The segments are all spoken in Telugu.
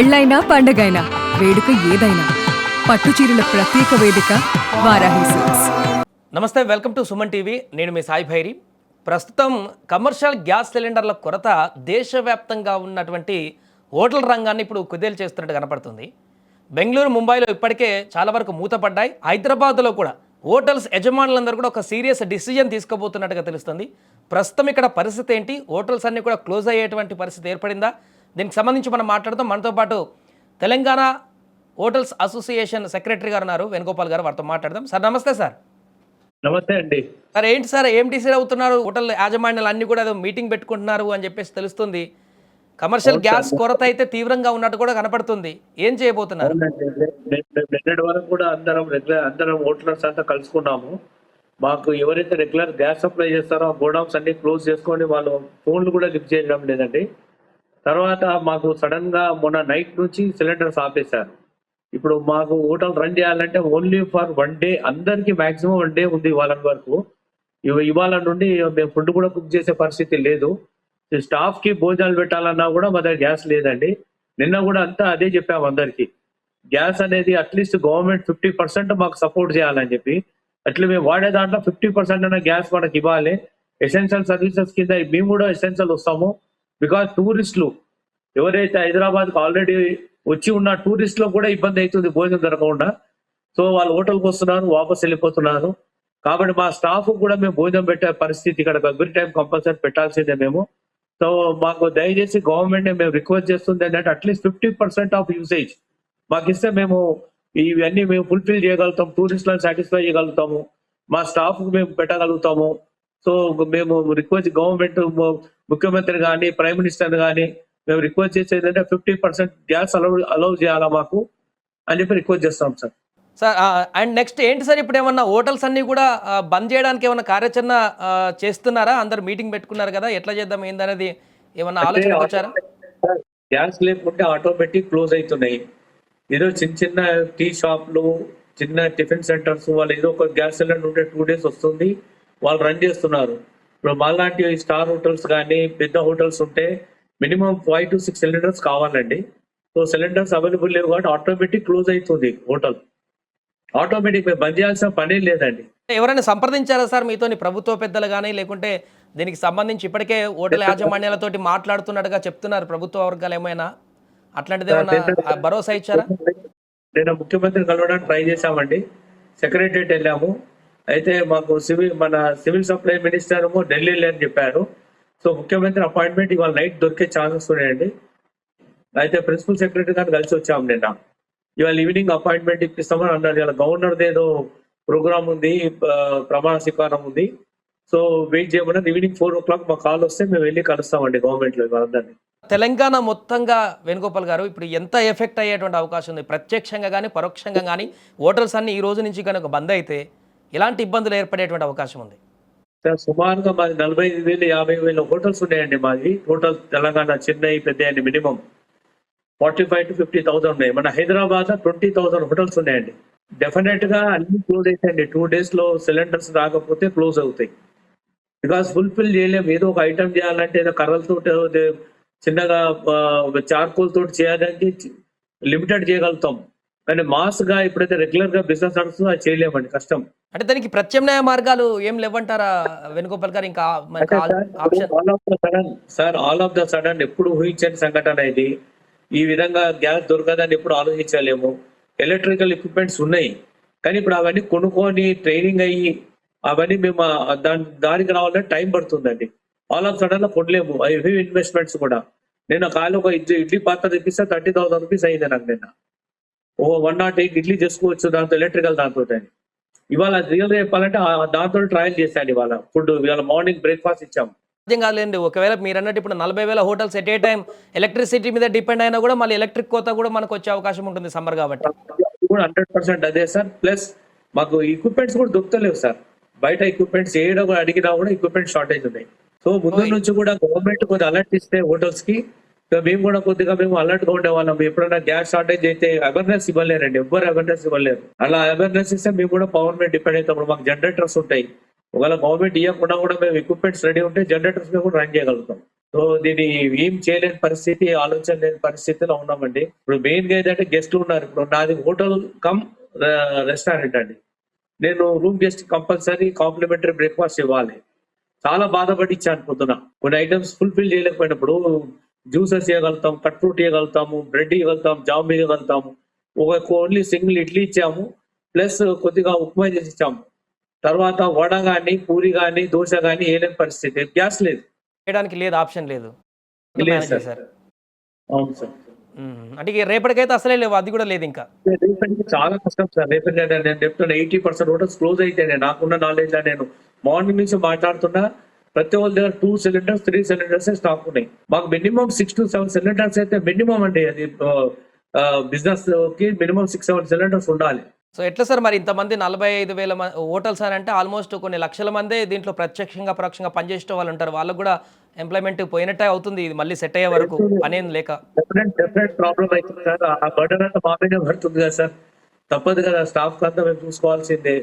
పెళ్ళైనా పండగైనా వేడుక ఏదైనా పట్టు చీరల ప్రత్యేక వేదిక వారాహి సిల్క్స్. నమస్తే, వెల్కమ్ టు సుమన్ టీవీ. నేను మీ సాయి భైరి. ప్రస్తుతం కమర్షియల్ గ్యాస్ సిలిండర్ల కొరత దేశవ్యాప్తంగా ఉన్నటువంటి హోటల్ రంగాన్ని ఇప్పుడు కుదేలు చేస్తున్నట్టు కనపడుతుంది. బెంగళూరు, ముంబైలో ఇప్పటికే చాలా వరకు మూతపడ్డాయి. హైదరాబాద్లో కూడా హోటల్స్ యజమానులందరూ కూడా ఒక సీరియస్ డిసిజన్ తీసుకోబోతున్నట్టుగా తెలుస్తుంది. ప్రస్తుతం ఇక్కడ పరిస్థితి ఏంటి? హోటల్స్ అన్నీ కూడా క్లోజ్ అయ్యేటువంటి పరిస్థితి ఏర్పడిందా? దీనికి సంబంధించి మనం మాట్లాడదాం. మనతో పాటు తెలంగాణ హోటల్స్ అసోసియేషన్ సెక్రటరీ గారు ఉన్నారు, వేణుగోపాల్ గారు. వారితో మాట్లాడదాం. సార్ నమస్తే. సార్ నమస్తే అండి. సార్ ఏంటి సార్, ఏం డిసైడ్ అవుతున్నారు? హోటల్ యాజమాన్యాలు అన్నీ కూడా ఏదో మీటింగ్ పెట్టుకుంటున్నారు అని చెప్పేసి తెలుస్తుంది. కమర్షియల్ గ్యాస్ కొరత అయితే తీవ్రంగా ఉన్నట్టు కూడా కనపడుతుంది. ఏం చేయబోతున్నారు? నిన్నటి వరకు కూడా అందరం హోటలర్స్ అంతా కలుసుకున్నాము. మాకు ఎవరైతే రెగ్యులర్ గ్యాస్ సప్లై చేస్తారో ఆ గోడౌన్స్ అన్ని క్లోజ్ చేసుకొని వాళ్ళు ఫోన్లు కూడా లిఫ్ట్ చేయడం లేదండి. తర్వాత మాకు సడన్ గా మొన్న నైట్ నుంచి సిలిండర్స్ ఆపేశారు. ఇప్పుడు మాకు హోటల్ రన్ చేయాలంటే ఓన్లీ ఫర్ 1 డే, అందరికి మాక్సిమం 1 డే ఉంది ఇవాళ వరకు. ఇవాళ నుండి మేము ఫుడ్ కూడా కుక్ చేసే పరిస్థితి లేదు. స్టాఫ్ కి భోజనాలు పెట్టాలన్నా కూడా మా దగ్గర గ్యాస్ లేదండి. నిన్న కూడా అంతా అదే చెప్పాము అందరికి. గ్యాస్ అనేది అట్లీస్ట్ గవర్నమెంట్ 50% మాకు సపోర్ట్ చేయాలని చెప్పి, అట్లా మేము వాడే దాంట్లో 50% అన్న గ్యాస్ మనకి ఇవ్వాలి. ఎసెన్షియల్ సర్వీసెస్ కింద మేము కూడా ఎసెన్షియల్ వస్తాము. బికాజ్ టూరిస్టులు ఎవరైతే హైదరాబాద్కి ఆల్రెడీ వచ్చి ఉన్న టూరిస్టులో కూడా ఇబ్బంది అవుతుంది భోజనం దొరకకుండా. సో వాళ్ళు హోటల్కి వస్తున్నారు, వాపస్ వెళ్ళిపోతున్నారు. కాబట్టి మా స్టాఫ్ కూడా మేము భోజనం పెట్టే పరిస్థితి ఇక్కడ ఎవ్రీ టైం కంపల్సరీ పెట్టాల్సిందే మేము. సో మాకు దయచేసి గవర్నమెంట్ మేము రిక్వెస్ట్ చేస్తుంది ఏంటంటే అట్లీస్ట్ 50% ఆఫ్ యూసేజ్ మాకు ఇస్తే మేము ఇవన్నీ మేము ఫుల్ఫిల్ చేయగలుగుతాం, టూరిస్టులను సాటిస్ఫై చేయగలుగుతాము, మా స్టాఫ్ మేము పెట్టగలుగుతాము. సో మేము రిక్వెస్ట్ గవర్నమెంట్ ముఖ్యమంత్రి కానీ ప్రైమ్ మినిస్టర్ కానీ మేము రిక్వెస్ట్ చేసేది అంటే 50% గ్యాస్ అలౌ చేయాలా మాకు అని చెప్పి రిక్వెస్ట్ చేస్తాం సార్. సార్ అండ్ నెక్స్ట్ ఏంటి సార్, ఇప్పుడు ఏమన్నా హోటల్స్ అన్నీ కూడా బంద్ చేయడానికి ఏమన్నా కార్యాచరణ చేస్తున్నారా? అందరు మీటింగ్ పెట్టుకున్నారు కదా, ఎట్లా చేద్దాం ఏందనేది ఏమన్నా ఆలోచన వచ్చారా? గ్యాస్ లేకుంటే ఆటోమేటిక్ క్లోజ్ అవుతున్నాయి. ఏదో చిన్న చిన్న టీ షాప్లు, చిన్న టిఫిన్ సెంటర్స్ వాళ్ళు ఏదో ఒక గ్యాస్ సిలిండర్ ఉంటే 2 days వస్తుంది, వాళ్ళు రన్ చేస్తున్నారు. ఇప్పుడు మాలాంటి స్టార్ హోటల్స్ కానీ పెద్ద హోటల్స్ ఉంటే మినిమం 5 to 6 సిలిండర్స్ కావాలండి. సో సిలిండర్స్ అవైలబుల్ లేవు కాబట్టి ఆటోమేటిక్ క్లోజ్ అవుతుంది హోటల్. ఆటోమేటిక్ మేము బంద్ చేయాల్సిన పని లేదండి. ఎవరైనా సంప్రదించారా సార్ మీతోని, ప్రభుత్వ పెద్దలు కానీ, లేకుంటే దీనికి సంబంధించి ఇప్పటికే హోటల్ యాజమాన్యాలతోటి మాట్లాడుతున్నట్టుగా చెప్తున్నారు ప్రభుత్వ వర్గాలు, ఏమైనా అట్లాంటిది ఏమైనా భరోసా ఇచ్చారా? నేను ముఖ్యమంత్రిని కలవడానికి ట్రై చేశామండి, సెక్రటరియట్ వెళ్ళాము. అయితే మాకు మన సివిల్ సప్లై మినిస్టర్ ఏమో ఢిల్లీ అని చెప్పారు. సో ముఖ్యమంత్రి అపాయింట్మెంట్ ఇవాళ నైట్ దొరికే ఛాన్సెస్ ఉన్నాయండి. అయితే ప్రిన్సిపల్ సెక్రటరీ గారిని కలిసి వచ్చాము నిన్న. ఇవాళ ఈవినింగ్ అపాయింట్మెంట్ ఇప్పిస్తామని అన్నారు. ఇవాళ గవర్నర్ది ఏదో ప్రోగ్రామ్ ఉంది, ప్రమాణ స్వీకారం ఉంది. సో వెయిట్ చేయమన్నారు. ఈవినింగ్ 4 o'clock మా కాల్ వస్తే మేము వెళ్ళి కలుస్తామండి గవర్నమెంట్ లో వాళ్ళందరినీ. తెలంగాణ మొత్తంగా వేణుగోపాల్ గారు ఇప్పుడు ఎంత ఎఫెక్ట్ అయ్యేటువంటి అవకాశం ఉంది? ప్రత్యక్షంగా కానీ పరోక్షంగా కానీ హోటల్స్ అన్ని ఈ రోజు నుంచి కనుక బంద్ అయితే ఎలాంటి ఇబ్బందులు ఏర్పడేటువంటి అవకాశం ఉంది? సార్ సుమారుగా మాది 45,000 50,000 హోటల్స్ ఉన్నాయండి. మాది టోటల్ తెలంగాణ, చెన్నై పెద్ద మినిమం 45,000 to 50,000 ఉన్నాయి. మన హైదరాబాద్ 20,000 హోటల్స్ ఉన్నాయండి. డెఫినెట్ గా అన్ని క్లోజ్ అవుతాయండి. 2 days లో సిలిండర్స్ రాకపోతే క్లోజ్ అవుతాయి. బికాస్ ఫుల్ఫిల్ చేయలేము. ఏదో ఒక ఐటమ్ చేయాలంటే ఏదో కర్రలతో చిన్నగా చార్కోల్ తోటి చేయడానికి లిమిటెడ్ చేయగలుగుతాం. కానీ మాస్ గా ఎప్పుడైతే రెగ్యులర్ గా బిజినెస్ నడుస్తుందో అది చేయలేమండి, కష్టం. అంటే దానికి ప్రత్యామ్నాయ మార్గాలు ఏం లేవంటారా వేణుగోపాల్ గారు? ఇంకా ఆల్ ఆఫ్ ద సడన్ ఎప్పుడు ఊహించని సంఘటన ఇది. ఈ విధంగా గ్యాస్ దొరకదని ఎప్పుడు ఆలోచించలేము. ఎలక్ట్రికల్ ఎక్విప్మెంట్స్ ఉన్నాయి, కానీ ఇప్పుడు అవన్నీ కొనుక్కొని ట్రైనింగ్ అయ్యి అవన్నీ మేము దానికి రావాలంటే టైం పడుతుందండి. ఆల్ ఆఫ్ సడన్ లో కొనలేము. హెవీ ఇన్వెస్ట్మెంట్స్ కూడా. నేను కాలు ఒక ఇడ్లీ పాత్ర తెప్పిస్తే 30,000 రూపీస్ అయింది నాకు నిన్న. 108 ఇడ్లీ చేసుకోవచ్చు దాంతో, ఎలక్ట్రికల్ దాంతో. ఇవాళ రియల్ గా చెప్పాలంటే దాంతో ట్రయల్ చేశాను. ఇవాళ ఫుడ్, ఇవాళ మార్నింగ్ బ్రేక్ఫాస్ట్ ఇచ్చాము. అర్థం కాలేండి. ఒకవేళ మీరు అన్నట్టు ఇప్పుడు 40,000 hotels at a time electricity మీద డిపెండ్ అయినా కూడా మళ్ళీ ఎలక్ట్రిక్ కోత కూడా మనకు వచ్చే అవకాశం ఉంటుంది సమ్మర్ కాబట్టి. 100% అదే సార్. ప్లస్ మాకు ఎక్విప్మెంట్స్ కూడా దొరుకుతలేవు సార్. బయట ఎక్విప్మెంట్స్ ఏడో అడిగినా కూడా ఎక్విప్మెంట్ షార్టేజ్ ఉన్నాయి. సో ముందు నుంచి కూడా గవర్నమెంట్ కొద్దిగా అలర్ట్ ఇస్తే హోటల్స్ కి మేము కూడా కొద్దిగా మేము అలర్ట్ గా ఉండేవాళ్ళం. ఎప్పుడైనా గ్యాస్ షార్టేజ్ అయితే అవేర్నెస్ ఇవ్వలేరండి, ఎవ్వరు అవేర్నెస్ ఇవ్వలేరు. అలా అవేర్నెస్ ఇస్తే మేము కూడా పవర్ మీద డిపెండ్ అవుతాం. మాకు జనరేటర్స్ ఉంటాయి. ఒకవేళ గవర్నమెంట్ ఇవ్వకుండా కూడా మేము ఎక్విప్మెంట్స్ రెడీ ఉంటే జనరేటర్స్ మేము కూడా రన్ చేయగలుగుతాం. సో దీన్ని ఏం చేయలేని పరిస్థితి, ఆలోచన లేని పరిస్థితిలో ఉన్నామండి. ఇప్పుడు మెయిన్ గా ఏంటంటే గెస్ట్లు ఉన్నారు. ఇప్పుడు నాది హోటల్ కమ్ రెస్టారెంట్ అండి. నేను room guest compulsory complimentary breakfast ఇవ్వాలి. చాలా బాధపడి ఇచ్చాను పొద్దున. కొన్ని ఐటమ్స్ ఫుల్ఫిల్ చేయలేకపోయినప్పుడు జ్యూసెస్ ఇవ్వగలుగుతాం, కట్ ఫ్రూట్ ఇవ్వగలుగుతాము, బ్రెడ్ ఇవ్వగలుగుతాం, జామ్ ఇవ్వగలుగుతాము. ఓన్లీ సింగిల్ ఇడ్లీ ఇచ్చాము, ప్లస్ కొద్దిగా ఉప్మా చేసి ఇచ్చాము. తర్వాత వడ గాని, పూరి గాని, దోశ గాని వేయలేని పరిస్థితి. గ్యాస్ లేదు. చేయడానికి లేదు, ఆప్షన్ లేదు. లేదు మేనేజ్ సార్. చేశారు. అవును సార్. అంటే ఇక రేపటికైతే అసలే లేవు, అది కూడా లేదు ఇంకా. రేపటికి చాలా కష్టం సార్. రేపటి నేను చెప్తున్నా 80% హోటల్స్ క్లోజ్ అయితే నాకున్న నాలెడ్జ్ నేను మార్నింగ్ నుంచి మాట్లాడుతున్నా. ప్రతి వాళ్ళ దగ్గర 2 సిలిండర్స్ 3 సిలిండర్స్ స్టాక్ ఉన్నాయి. మాకు మినిమం 6 to 7 సిలిండర్స్ అయితే మినిమం అండి. అది బిజినెస్ కి మినిమం 6-7 సిలిండర్స్ ఉండాలి. సో ఎట్లా సార్ మరి ఇంతమంది 45,000 హోటల్స్ అని అంటే ఆల్మోస్ట్ కొన్ని లక్షల మందే దీంట్లో ప్రత్యక్షంగా పరోక్షంగా పనిచేసే వాళ్ళు ఉంటారు. వాళ్ళకు కూడా ఎంప్లాయ్మెంట్ పోయినట్టే అవుతుంది, ఇది మళ్ళీ సెట్ అయ్యే వరకు పనేం లేక. డెఫినెట్ ప్రాబ్లం అవుతుంది సార్. ఆ బర్డన్ అంతా మా మీదే పడుతుంది కదా సార్. తప్పదు కదా, స్టాఫ్ అంతా మేము చూసుకోవాల్సిందే.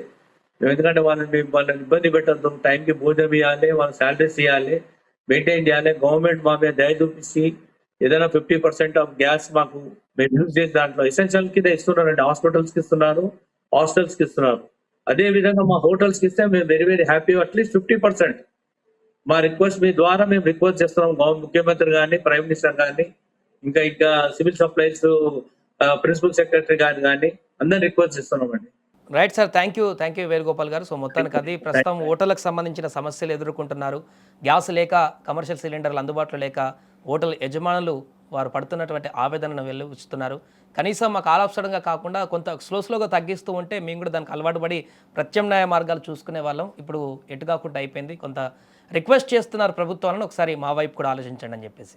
ఎందుకంటే వాళ్ళని ఇబ్బంది పెట్టద్దు. టైంకి భోజనం ఇవ్వాలి, వాళ్ళ శాలరీస్ ఇవ్వాలి, మెయింటైన్ చేయాలి. గవర్నమెంట్ మా మీద దయ చూపించి ఏదైనా 50% ఆఫ్ గ్యాస్ మాకు మేము యూజ్ చేసే దాంట్లో ఎసెన్షియల్ కింద ఇస్తున్నారండి. హాస్పిటల్స్ కి ఇస్తున్నారు, హాస్టల్స్ కి ఇస్తున్నారు. అదే విధంగా మా హోటల్స్ కి ఇస్తే మేము వెరీ వెరీ హ్యాపీ. అట్లీస్ట్ 50% మా రిక్వెస్ట్ మీ ద్వారా మేము రిక్వెస్ట్ చేస్తున్నాం. ముఖ్యమంత్రి గారిని, ప్రైమ్ మినిస్టర్ గారిని, ఇంకా సివిల్ సప్లైస్ ప్రిన్సిపల్ సెక్రటరీ గారిని కానీ అందరిని రిక్వెస్ట్ చేస్తున్నామండి. Right sir, thank you Venugopal గారు. సో మొత్తానికి అది ప్రస్తుతం హోటళ్ళకు సంబంధించిన సమస్యలు ఎదుర్కొంటున్నారు. గ్యాస్ లేక, కమర్షియల్ సిలిండర్లు అందుబాటులో లేక హోటల్ యజమానులు వారు పడుతున్నటువంటి ఆవేదనను వెలువచ్చుతున్నారు. కనీసం మాకు ఆల్ ఆఫ్ సడన్గా కాకుండా కొంత స్లోగా తగ్గిస్తూ ఉంటే మేము కూడా దానికి అలవాటు పడి ప్రత్యామ్నాయ మార్గాలు చూసుకునే వాళ్ళం. ఇప్పుడు ఎటు కాకుండా అయిపోయింది. కొంత రిక్వెస్ట్ చేస్తున్నారు ప్రభుత్వాలను, ఒకసారి మా వైపు కూడా ఆలోచించండి అని చెప్పేసి.